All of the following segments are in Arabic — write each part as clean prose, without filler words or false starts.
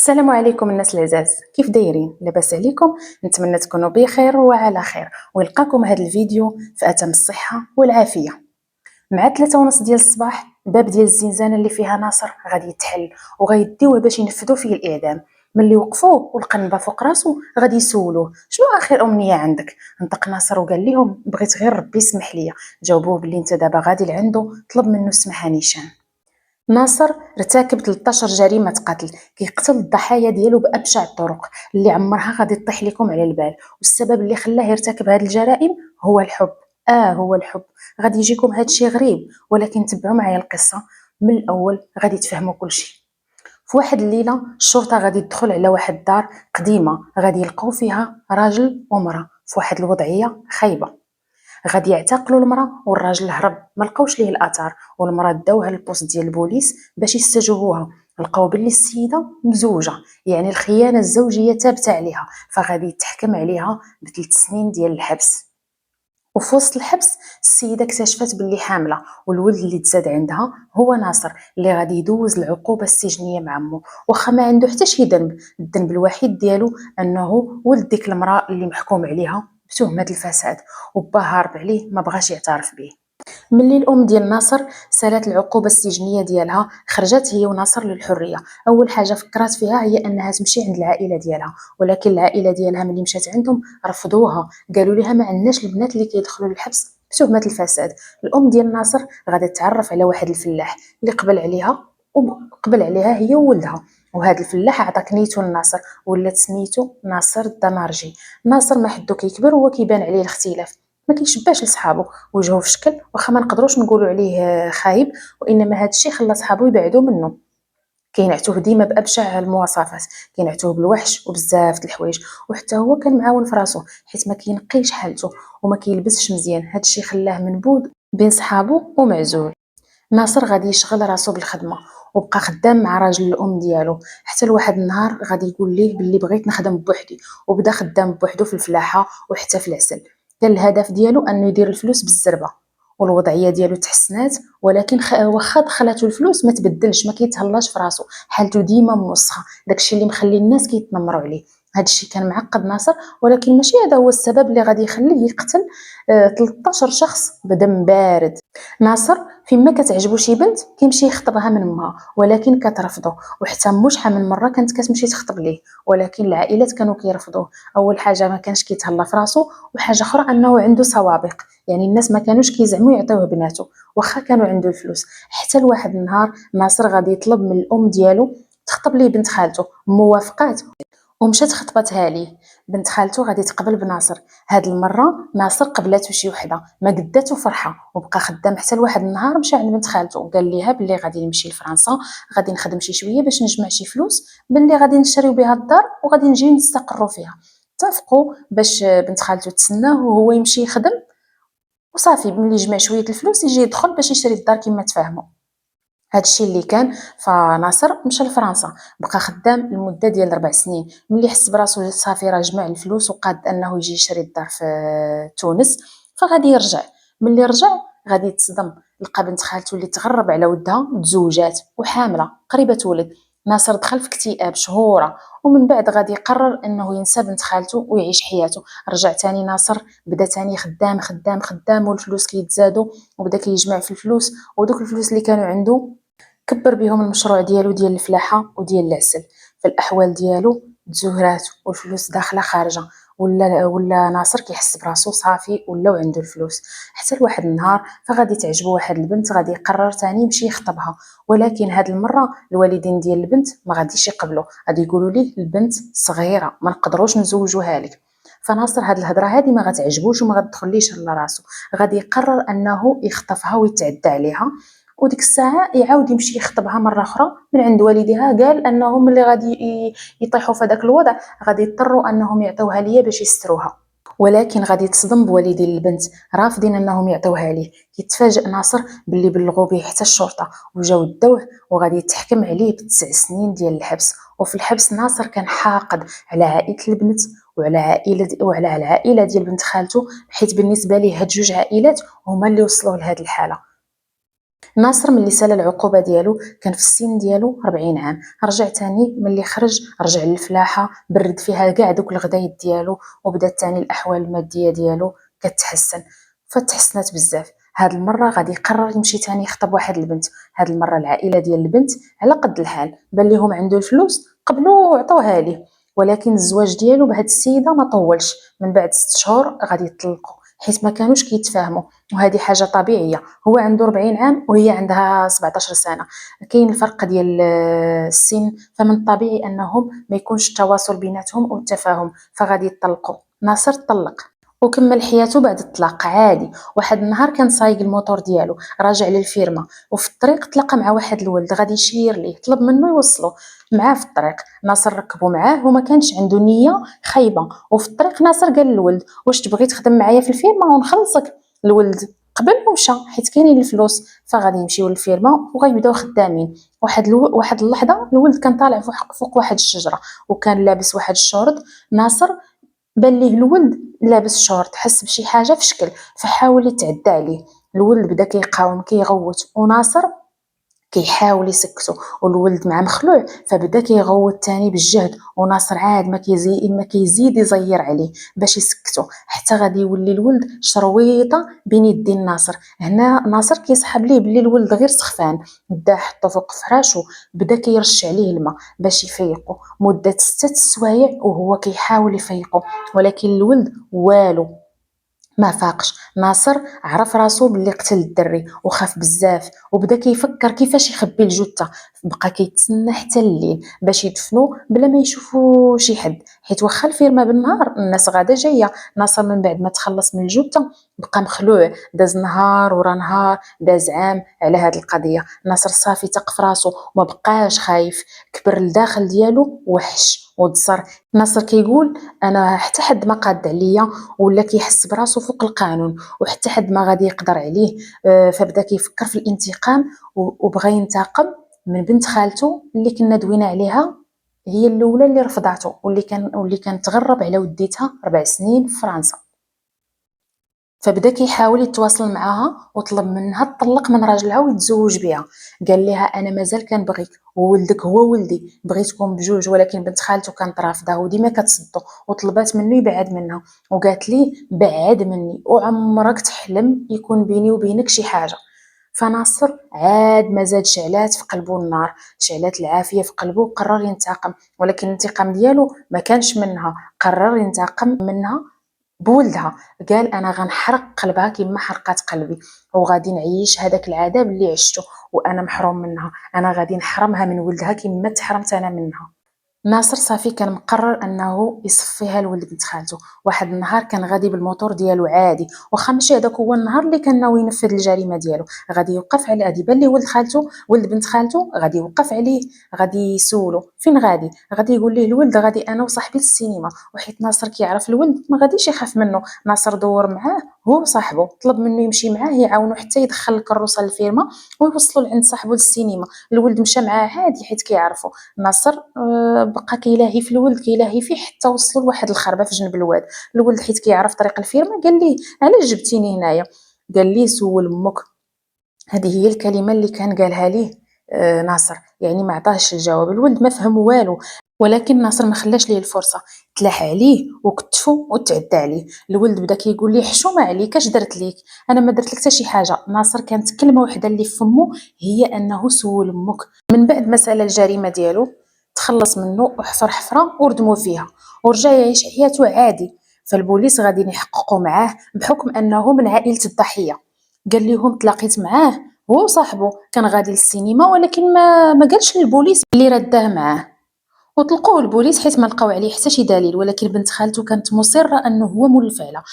السلام عليكم الناس العزاز، كيف دايرين؟ لاباس عليكم؟ نتمنى تكونوا بخير وعلى خير ويلقاكم هذا الفيديو في اتم الصحه والعافيه. مع 3:30 ديال الصباح الباب ديال الزنزانه اللي فيها ناصر غادي يتحل وغيديوه باش ينفذوا فيه الاعدام. ملي وقفوه والقنبه فوق راسو غادي يسولوه شنو اخر امنيه عندك. نطق ناصر وقال لهم بغيت غير ربي يسمح لي. جاوبوه بلي انت دابا غادي لعندو طلب منه السماحه نيشان. ناصر ارتكب 13 جريمة قتل، كيقتل الضحايا ديالو بأبشع الطرق اللي عمرها غادي تطيح لكم على البال، والسبب اللي خلاه يرتكب هذه الجرائم هو الحب. هو الحب. غادي يجيكم هادشي غريب، ولكن تبعوا معايا القصة من الأول غادي تفهموا كل شيء. في واحد الليلة الشرطة غادي تدخل على واحد الدار قديمة غادي يلقاو فيها راجل ومرأة في واحد الوضعية خايبة. غادي يعتقلوا المراه والراجل هرب، ما لقاوش ليه الاثار، والمراه داوها للبوست ديال البوليس باش يستجوبوها. لقاو بلي السيده مزوجه، يعني الخيانه الزوجيه ثابته عليها، فغادي يتحكم عليها ب3 سنين ديال الحبس. وفي وسط الحبس السيده اكتشفت باللي حامله، والولد اللي تزاد عندها هو ناصر اللي غادي يدوز العقوبه السجنيه مع امه، واخا ما عنده حتى شي ذنب. الذنب الوحيد ديالو انه ولد ديك المراه اللي محكوم عليها بتهمه الفساد، وبا هارب عليه ما بغاش يعترف به. ملي الام ديال ناصر سالات العقوبه السجنيه ديالها خرجت هي وناصر للحريه. اول حاجه فكرات فيها هي انها تمشي عند العائله ديالها، ولكن العائله ديالها ملي مشات عندهم رفضوها، قالوا لها ما عندناش البنات اللي كيدخلوا للحبس بتهمه الفساد. الام ديال ناصر غادا تتعرف على واحد الفلاح اللي قبل عليها، وقبل عليها هي وولدها. وهذا الفلاح عطى كنيتو لناصر ولات سميتو ناصر الدمرجي. ناصر ما حدو كيكبر هو كيبان عليه الاختلاف، ما كيشبهش لصحابو، وجهه في شكل واخا ما نقدروش نقولوا عليه خايب، وانما هذا الشيء خلى صحابو يبعدوا منه. كينعتوه ديما بابشع المواصفات، كينعتوه بالوحش وبزاف د الحوايج، وحتى هو كان معاون في راسو حيت ما كينقيش حالته وما كيلبسش مزيان. هذا الشيء خلاه منبوذ بين صحابو ومعزول. ناصر غادي يشغل راسو بالخدمه وبقى خدام مع راجل الام ديالو، حتى لواحد النهار غادي يقول ليه باللي بغيت نخدم بوحدي، وبدا خدام بوحدو في الفلاحه وحتى في العسل. كان الهدف ديالو انه يدير الفلوس بالزربه، والوضعيه ديالو تحسنات، ولكن واخا دخلاتو الفلوس ما تبدلش، ما كيتهلاش في راسو، حالته ديما موسخه، داكشي اللي مخلي الناس كيتنمروا عليه. هادشي كان معقد ناصر، ولكن ماشي هذا هو السبب اللي غادي يخليه يقتل 13 شخص بدم بارد. ناصر فيما كتعجبو شي بنت كيمشي يخطبها من امها، ولكن كترفضو، وحتى مو شحال من مره كانت كتمشي تخطب ليه، ولكن العائلات كانوا كيرفضوه. اول حاجه ما كانش كيتهلا في راسو، وحاجه اخرى انه عنده سوابق، يعني الناس ما كانوش كيزعموا يعطيوه بناته واخا كانوا عنده الفلوس. حتى لواحد النهار ناصر غادي يطلب من الام ديالو تخطب ليه بنت خالته، موافقات ومشات خطبتها ليه. بنت خالته غادي تقبل بناصر. هاد المره ناصر قبلاتو شي وحده ما قداتو فرحه، وبقى خدام حتى لواحد النهار مشى عند بنت خالته وقال ليها بلي غادي نمشي لفرنسا، غادي نخدم شي شويه باش نجمع شي فلوس بلي غادي نشريو بها الدار وغادي نجيو نستقروا فيها. اتفقوا باش بنت خالته تسناه وهو يمشي يخدم، وصافي ملي يجمع شويه الفلوس يجي يدخل باش يشري الدار كما تفاهموا. هادشي اللي كان. فناصر مشى لفرنسا، بقى خدام لمده ديال 4 سنين. ملي حس براسو صافي راه جمع الفلوس وقاد انه يجي يشري الدار في تونس، فغادي يرجع. ملي رجع غادي يتصدم، لقى بنت خالته اللي تغرب على ودها تزوجات وحامله قريبه تولد. ناصر دخل في اكتئاب شهوره، ومن بعد غادي يقرر انه ينسى بنت خالته ويعيش حياته. رجع تاني ناصر، بدا تاني خدام خدام خدام، والفلوس كيتزادوا، وبدا كيجمع في الفلوس، ودوك الفلوس اللي كانوا عنده كبر بهم المشروع ديالو ديال الفلاحه وديال العسل. في الاحوال ديالو تزهرات والفلوس داخله خارجه، ولا ناصر كيحس براسو صافي ولاو عنده الفلوس. حتى لواحد النهار فغادي تعجبو واحد البنت، غادي يقرر تاني يمشي يخطبها، ولكن هاد المره الوالدين ديال البنت ما غاديش يقبلوا، غادي يقولوا ليه البنت صغيره ما نقدروش نزوجوها لك. فناصر هاد الهضره هادي ما غتعجبوش وما غتدخليش لراسو، غادي يقرر انه يخطفها ويتعدى عليها. وديك الساعه يعاود يمشي يخطبها مره اخرى من عند والديها. قال انهم اللي غادي يطيحوا في هذاك الوضع غادي يضطروا انهم يعطوها ليا باش يستروها، ولكن غادي تصدم بوالدين البنت رافضين انهم يعطوها ليه. كيتفاجئ ناصر باللي بلغوا به حتى الشرطه وجاو داوه، وغادي يتحكم عليه ب9 سنين ديال الحبس. وفي الحبس ناصر كان حاقد على عائله البنت وعلى العائله ديال بنت خالته، حيت بالنسبه ليه هاد جوج عائلات هما اللي وصلوه لهاد الحاله. ناصر ملي سال العقوبه ديالو كان في السن ديالو 40 عام، رجع تاني ملي خرج رجع للفلاحه، برد فيها كاع دوك الغدايد ديالو، وبدات تاني الاحوال الماديه ديالو كتحسن، فتحسنات بزاف. هاد المره غادي يقرر يمشي تاني يخطب واحد البنت. هاد المره العائله ديال البنت على قد الحال، بان ليهم عنده الفلوس قبلوا وعطوها ليه، ولكن الزواج ديالو بهاد السيده ما طولش، من بعد 6 شهور غادي يطلقوا حيت ما كانوش كيتفاهموا، وهذه حاجه طبيعيه. هو عنده 40 عام وهي عندها 17 سنه، كاين الفرق ديال السن، فمن الطبيعي انهم ما يكونش التواصل بيناتهم والتفاهم، فغادي يطلقوا. ناصر طلق وكمل حياته بعد الطلاق عادي. واحد النهار كان سايق الموتور ديالو راجع للفيرما، وفي الطريق تلاقى مع واحد الولد غادي يشير ليه، طلب منه يوصله معاه في الطريق. ناصر ركبوا معاه وما كانش عنده نيه خايبه، وفي الطريق ناصر قال للولد واش تبغي تخدم معايا في الفيرما ونخلصك. الولد قبل ومشى حيت كاينين الفلوس، فغادي يمشيو للفيرما وغيبداو خدامين. واحد اللحظه الولد كان طالع فوق واحد الشجره وكان لابس واحد الشورت. ناصر بان ليه الولد لابس شورت، حس بشي حاجه في شكل، فحاول يتعدى عليه. الولد بدا كيقاوم كيغوت، وناصر كيحاول يسكتو، والولد مع مخلوع فبدا كيغوت تاني بالجهد، وناصر عاد ما كيزيد يزير عليه باش يسكتو، حتى غادي يولي الولد شرويطه بين يدين ناصر. هنا ناصر كيسحب ليه بلي الولد غير سخفان، بدا حطو فوق فراشو، بدا كيرش عليه الماء باش يفيقو مده 6 سوايع وهو كيحاول يفيقو، ولكن الولد والو ما فاقش. ناصر عرف راسو باللي قتل الدري وخاف بزاف، وبدا كيفكر كيفاش يخبي الجثه. بقى كيتسنى حتى الليل باش يدفنو بلا ما يشوفو شي حد، حيت واخا الفيرما بالنهار الناس غادا جايه. ناصر من بعد ما تخلص من الجثه بقى مخلوع، داز نهار ورا نهار، داز عام على هاد القضيه. ناصر صافي تق في راسو وما بقاش خايف، كبر الداخل ديالو وحش وتصر. ناصر كيقول انا حتى حد ما قاد عليا، ولا كيحس براسو فوق القانون وحتى حد ما غادي يقدر عليه. فبدا كيفكر في الانتقام وبغى ينتقم من بنت خالته اللي كنا دوينا عليها، هي الاولى اللي رفضعته واللي كان تغرب على وديتها 4 سنين في فرنسا. فبدا كيحاول يتواصل معاها وطلب منها تطلق من راجلها ويتزوج بها. قال لها انا مازال كنبغيك وولدك هو ولدي، بغيتكم بجوج، ولكن بنت خالته كانت رافضه وديما كتصدو، وطلبات منه يبعد منها، وقالت لي بعد مني وعمرك تحلم يكون بيني وبينك شي حاجه. فناصر عاد ما زاد شعلات في قلبه النار، شعلات العافيه في قلبه، وقرر ينتقم. ولكن الانتقام ديالو ما كانش منها، قرر ينتقم منها بولدها. قال انا غنحرق قلبها كما حرقات قلبي، وغادي نعيش هذاك العذاب اللي عشته وانا محروم منها، انا غادي نحرمها من ولدها كما تحرمت انا منها. ناصر صافي كان مقرر انه يصفيها لولد بنت خالته. واحد النهار كان غادي بالموتور ديالو عادي، واخا ماشي هذاك هو النهار اللي كان ناوي ينفذ الجريمه ديالو، غادي يوقف على غادي يبان ليه ولد خالته ولد بنت خالته، غادي يوقف عليه، غادي يسولو فين غادي يقول ليه الولد غادي انا وصاحبي للسينما. وحيت ناصر كيعرف الولد ما غاديش يخاف منه، ناصر دور معاه هو وصاحبه، طلب منه يمشي معاه يعاونو حتى يدخل الكروسه للفيرما ويوصلوا لعند صاحبه للسينما. الولد مشى معاه عادي حيت كيعرفو. ناصر بقى كيلاهي في الولد كيلاهي فيه حتى وصلوا لواحد الخربه في جنب الواد. الولد حيت كيعرف طريق الفيرما قال ليه علاش جبتيني هنايا؟ قال ليه سول امك. هذه هي الكلمه اللي كان قالها ليه ناصر، يعني ما عطاهش الجواب. الولد ما فهم والو، ولكن ناصر ما خلاش ليه الفرصه، تلاح عليه وكتفو وتعدى عليه. الولد بدا كيقول ليه حشومه عليك اش درت ليك؟ انا ما درت لك حتى شي حاجه. ناصر كانت كلمه وحده اللي في فمه، هي انه سول امك. من بعد ما سال الجريمه ديالو تخلص منه وحفر حفره وردمو فيها، ورجع يعيش حياته عادي. فالبوليس غادي يحققوا معاه بحكم انه من عائله الضحيه. قال لهم تلاقيت معاه هو وصاحبه كان غادي للسينما، ولكن ما قالش للبوليس اللي رداه معاه، وطلقوه البوليس حيت ما لقاو عليه حتى شي دليل. ولكن بنت خالته كانت مصره انه هو مول الفعله،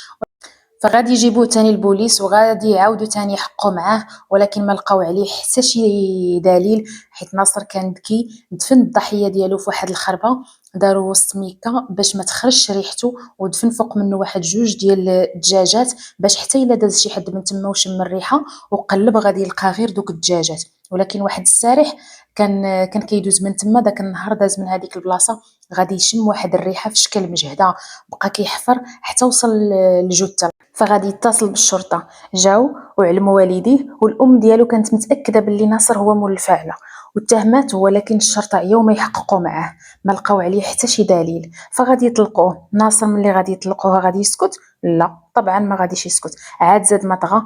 فغادي يجيبوه تاني البوليس وغادي يعاودوا تاني يحققوا معاه، ولكن ما لقاو عليه حتى شي دليل، حيت ناصر كان ذكي دفن الضحيه ديالو في واحد الخربه داروا وسط ميكا باش ما تخرجش ريحته، ودفن فوق منه واحد جوج ديال الدجاجات باش حتى الا داز شي حد من تما وشم الريحه وقلب غادي يلقى غير دوك الدجاجات. ولكن واحد السارح كان كيدوز من تما داك النهار، داز من هذيك البلاصه غادي يشم واحد الريحه في شكل مجهده، بقى كيحفر حتى وصل للجثه. فغادي يتصل بالشرطه، جاو وعلموا والديه، والام ديالو كانت متاكده باللي ناصر هو مول الفاعله واتهماته، ولكن الشرطه عياو ما يحققوا معاه، ما لقاو عليه حتى شي دليل. فغادي يطلقوه. ناصر ملي غادي يطلقوه غادي يسكت؟ لا طبعا ما غاديش يسكت، عاد زاد ما طغى.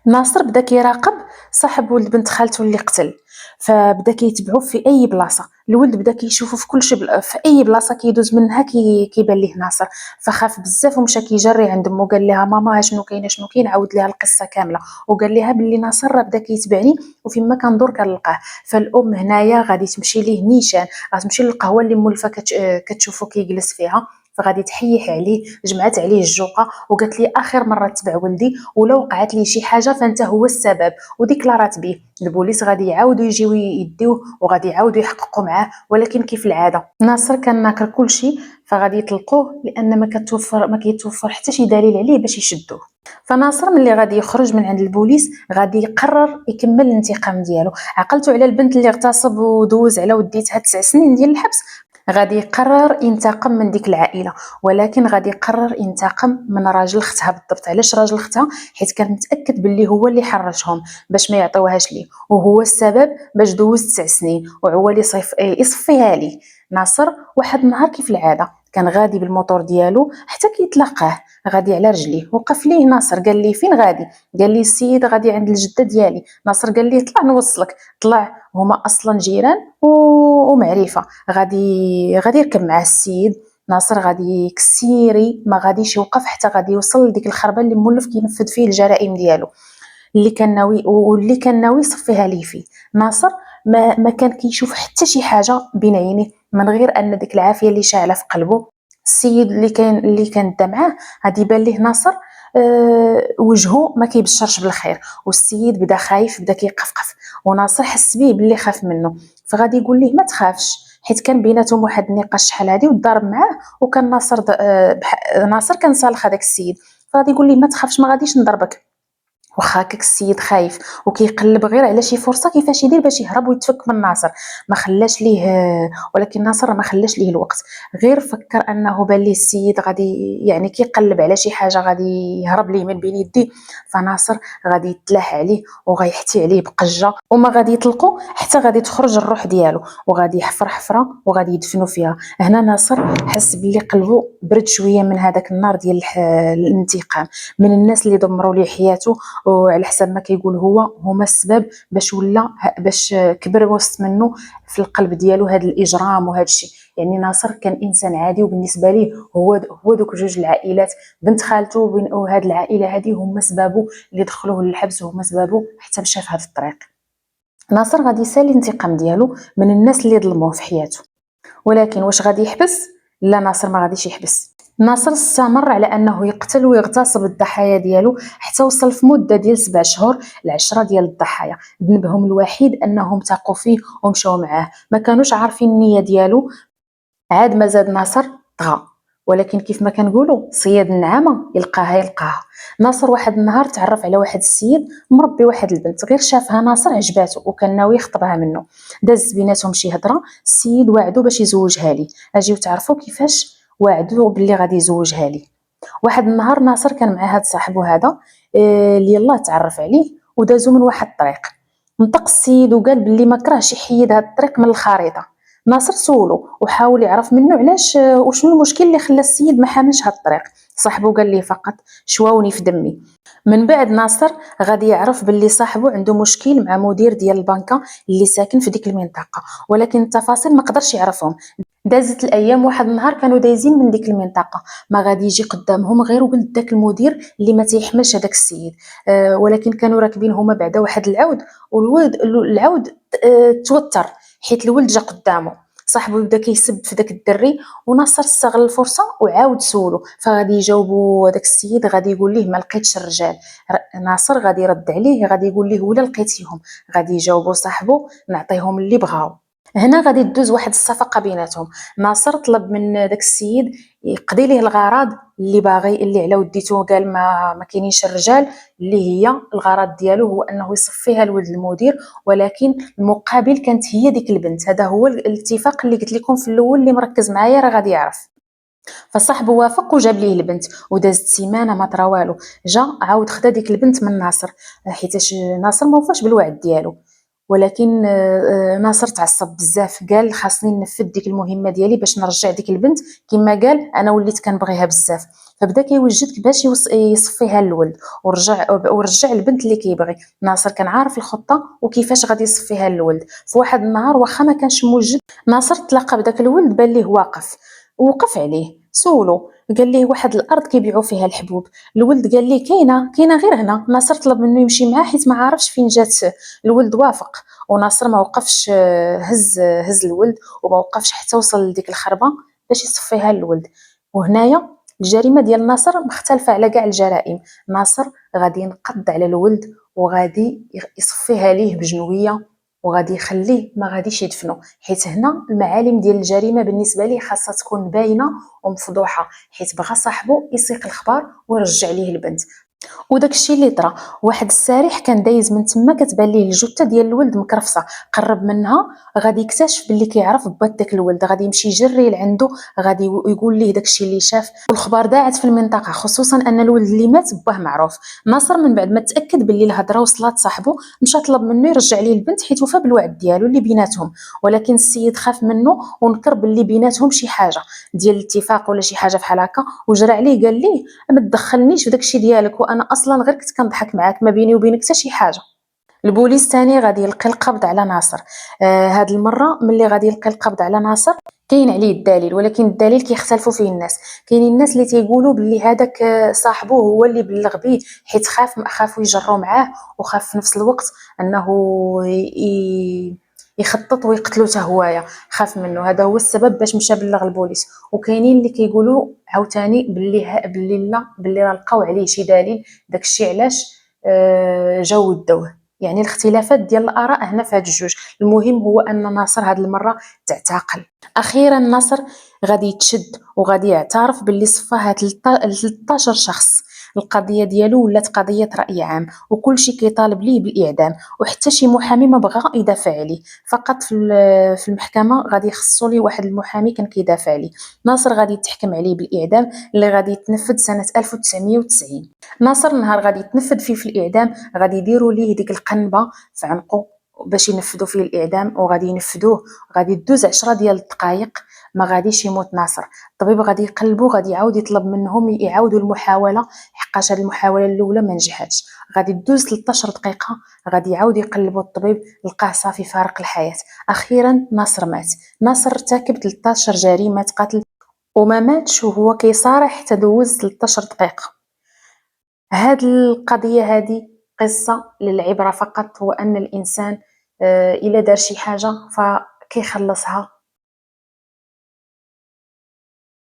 ناصر بدا كيراقب صاحب ولد بنت خالته اللي قتل، فبدا كيتبعو في اي بلاصه. الولد بدا كيشوفو في كلشي في اي بلاصه كيدوز منها كيبان ليه ناصر. فخاف بزاف ومشى كيجري عند امو، قال لها ماما شنو كاين شنو كاين، عاود ليها القصه كامله وقال لها باللي ناصر راه بدا كيتبعني وفين ما كندور كنلقاه. فالام هنايا غادي تمشي ليه نيشان، غتمشي للقهوه اللي مولفه كتشوفو كيجلس فيها، فغادي تحيح عليه، جمعت عليه الجوقه وقالت لي اخر مره تبع ولدي، ولو وقعت لي شي حاجه فانت هو السبب، وديكلارات به. البوليس غادي يعاودوا يجيو يديوه وغادي يعاودوا يحققوا معاه، ولكن كيف العاده ناصر كان ناكر كلشي، فغادي يطلقوه لان ما كيتوفر حتى شي دليل عليه باش يشدوه. فناصر ملي غادي يخرج من عند البوليس غادي يقرر يكمل الانتقام ديالو. عقلته على البنت اللي اغتصب ودوز على وديتها 9 سنين ديال الحبس، غادي يقرر ينتقم من ديك العائله، ولكن غادي يقرر ينتقم من راجل اختها بالضبط. علاش راجل اختها؟ حيت كان متاكد باللي هو اللي حرشهم باش ما يعطيوهاش ليه، وهو السبب باش دوز 9 سنين وعوالي يصفيها ليه. ناصر واحد النهار كيف العاده كان غادي بالموطور ديالو حتى كيتلاقاه غادي على رجليه، وقف ليه ناصر قال ليه فين غادي؟ قال لي السيد غادي عند الجده ديالي. ناصر قال ليه طلع نوصلك. طلع، هما اصلا جيران ومعرفه. غادي يركب مع السيد. ناصر غادي كسيري ما غاديش يوقف حتى غادي يوصل لديك الخربه اللي مولف كينفذ فيه الجرائم ديالو، اللي كان ناوي يصفيها ليه فيه. ناصر ما كان كيشوف حتى شي حاجه بين عينيه من غير ان ديك العافيه اللي شاعله في قلبه. السيد اللي كان دا معاه غادي يبان ليه ناصر وجهه ما كيبشرش بالخير، والسيد بدا خايف، بدا كيقفقف، وناصر حس بيه باللي خاف منه. فغادي يقول ليه ما تخافش، حيت كان بيناتهم واحد النقاش شحال هادي وضارب معاه، وكان ناصر كان صالح هذاك السيد. فغادي يقول ليه ما تخافش ما غاديش نضربك. واخا هكاك السيد خايف وكيقلب غير على شي فرصه كيفاش يدير باش يهرب ويتفك من ناصر، ما خلاش ليه. ولكن ناصر ما خلاش ليه الوقت، غير فكر انه بان ليه السيد غادي يعني كيقلب على شي حاجه غادي يهرب ليه من بين يديه. فناصر غادي يتلاح عليه وغيحتي عليه بقجه، وما غادي يطلقوا حتى غادي تخرج الروح ديالو، وغادي يحفر حفره وغادي يدفنوا فيها. هنا ناصر حس باللي قلبه برد شويه من هذاك النار ديال الانتقام من الناس اللي دمروا ليه حياته، وعلى حسب ما كيقول هما السبب باش كبر وسط منه في القلب ديالو هذا الاجرام وهذا الشيء. يعني ناصر كان انسان عادي، وبالنسبه ليه هو دوك جوج العائلات، بنت خالته وهاد العائله هذه هما سببه اللي دخلوه للحبس، وهما سببه حتى مشى في هذا الطريق. ناصر غادي يسالي الانتقام ديالو من الناس اللي ظلموه في حياته، ولكن واش غادي يحبس؟ لا، ناصر ما غاديش يحبس. ناصر استمر على انه يقتل ويغتصب الضحايا ديالو حتى وصل في مده ديال 7 شهور ل10 ديال الضحايا. ذنبهم الوحيد انهم تاقوا فيه ومشاو معاه، ما كانوش عارفين النيه ديالو. عاد ما زاد ناصر طغى، ولكن كيف ما كنقولوا صياد النعامه يلقاها. ناصر واحد النهار تعرف على واحد السيد مربي واحد البنت، غير شافها ناصر عجباتو وكان ناوي يخطبها منه. داز بيناتهم شي هضره، السيد وعدو باش يزوجها ليه. اجيو تعرفوا كيفاش وعدو باللي غادي يزوجها ليه. واحد النهار ناصر كان مع هاد صاحبو هذا اللي يلاه تعرف عليه، ودازو من واحد الطريق. نطق السيد وقال باللي ما كرهش يحيد هاد الطريق من الخريطه. ناصر سولو وحاول يعرف منه علاش وشنو المشكل اللي خلى السيد ما حاملش هاد الطريق. صاحبو قال ليه فقط شواوني في دمي. من بعد ناصر غادي يعرف باللي صاحبو عنده مشكل مع مدير ديال البنكه اللي ساكن في ديك المنطقه، ولكن التفاصيل ما قدرش يعرفهم. دازت الايام، واحد النهار كانوا دايزين من ديك المنطقه، ما غادي يجي قدامهم غير ولد داك المدير اللي ما تيحملش هذاك السيد. ولكن كانوا راكبين هما بعدا واحد العود، العود توتر حيت الولد جا قدامه. صاحبو بدا كيسب في داك الدري، وناصر استغل الفرصه وعاود سولو. فغادي يجاوبوا داك السيد غادي يقول ليه ما لقيتش الرجال. ناصر غادي يرد عليه غادي يقول ليه ولا لقيتيهم. غادي يجاوبوا صاحبو نعطيهم اللي بغاو. هنا غادي تدوز واحد الصفقه بيناتهم. ناصر طلب من داك السيد يقضي ليه الغرض اللي باغي، اللي على وديتو قال ما كاينينش الرجال، اللي هي الغرض ديالو هو انه يصفيها الولد المدير، ولكن المقابل كانت هي ديك البنت. هذا هو الاتفاق اللي قلت لكم في الاول، اللي مركز معايا راه غادي يعرف. فصاحبه وافق وجاب ليه البنت، ودازت سيمانه ما طرا والو. جا عاود خدا ديك البنت من ناصر، حيتاش ناصر ما وفاش بالوعد ديالو. ولكن ناصر تعصب بزاف، قال خاصني ننفذ ديك المهمه ديالي باش نرجع ديك البنت. كما قال انا وليت كنبغيها بزاف. فبدا كيوجد باش يصفيها للولد، ورجع البنت اللي كيبغي. ناصر كان عارف الخطه وكيفاش غادي يصفيها للولد. في واحد النهار واخا ما كانش موجد، ناصر تلاقى بداك الولد، بان ليه واقف، وقف عليه سولو، قال ليه واحد الارض كيبيعوا فيها الحبوب. الولد قال ليه كاينه غير هنا. ناصر طلب منه يمشي معاه حيت ما عارفش فين جات. الولد وافق، وناصر ما وقفش، هز الولد وما وقفش حتى وصل لديك الخربه باش يصفيها للولد. وهنايا الجريمه ديال ناصر مختلفه على كاع الجرائم. ناصر غادي ينقض على الولد وغادي يصفيها ليه بجنويه، وغادي يخليه ما غاديش يدفنو. حيت هنا المعالم ديال الجريمه بالنسبه ليه خاصها تكون باينه ومفضوحه، حيت بغى صاحبه يسيق الخبر ويرجع ليه البنت. وداك الشيء اللي طرا. واحد السارح كان دايز من تما، كتبان ليه الجثه ديال الولد مكرفصه. قرب منها، غادي يكتشف باللي كيعرف بات داك الولد. غادي يمشي يجري لعندو، غادي يقول ليه داك الشيء اللي شاف. والخبار داعت في المنطقه، خصوصا ان الولد اللي مات باه معروف. ناصر من بعد ما تاكد باللي الهضره وصلت صاحبه، مشى طلب منه يرجع ليه البنت حيت وفى بالوعد ديالو اللي بيناتهم. ولكن السيد خاف منه ونكر باللي بيناتهم شي حاجه ديال الاتفاق ولا شي حاجه بحال هكا، وجرى عليه قال ليه ما تدخلنيش في داكشي ديالك، وانا اصلا غير كنت كنضحك معاك، ما بيني وبينك حتى شي حاجه. البوليس ثاني غادي يلقي القبض على ناصر. هاد المره ملي غادي يلقي القبض على ناصر، كاين عليه الدليل، ولكن الدليل كيختلفوا فيه الناس. كاينين الناس اللي تيقولوا باللي هذاك صاحبه هو اللي بلغ به، حيت خافوا يجروا معاه، وخاف في نفس الوقت انه يخطط ويقتلو حتى هوايا. خاف منه، هذا هو السبب باش مشى بلغ البوليس. وكاينين اللي كيقولوا عاوتاني باللي لا، باللي راه لقاو عليه شي دليل، داكشي علاش جاو داوه. يعني الاختلافات ديال الاراء هنا في هاد الجوج. المهم هو ان ناصر هاد المره تعتقل. اخيرا ناصر غادي يتشد وغادي يعترف باللي صفاها 13 شخص. القضيه ديالو ولات قضيه راي عام، وكل شيء كيطالب ليه بالاعدام، وحتى شي محامي ما بغى يدافع عليه. فقط في المحكمه غادي يخصوا ليه واحد المحامي كان كيدافع عليه. ناصر غادي يتحكم عليه بالاعدام اللي غادي يتنفذ سنه 1990. ناصر نهار غادي يتنفذ فيه في الاعدام، غادي يديروا ليه ديك القنبه في عنقه باش ينفذوا فيه الاعدام، وغادي ينفذوه. غادي تدوز 10 ديال الدقائق، ما غاديش يموت ناصر. الطبيب غادي يقلبو، غادي يعاود يطلب منهم يعاودوا المحاوله، حقاش هاد المحاوله الاولى ما نجحتش. غادي تدوز 13 دقيقه، غادي يعاود يقلبوا الطبيب، لقاه صافي فارق الحياه. اخيرا ناصر مات. ناصر ارتكب 13 جريمه قتل وما ماتش وهو كيصارح حتى دوز 13 دقيقه. هاد القضية هادي قصة للعبرة فقط، هو أن الإنسان إلا دار شي حاجة فكيخلصها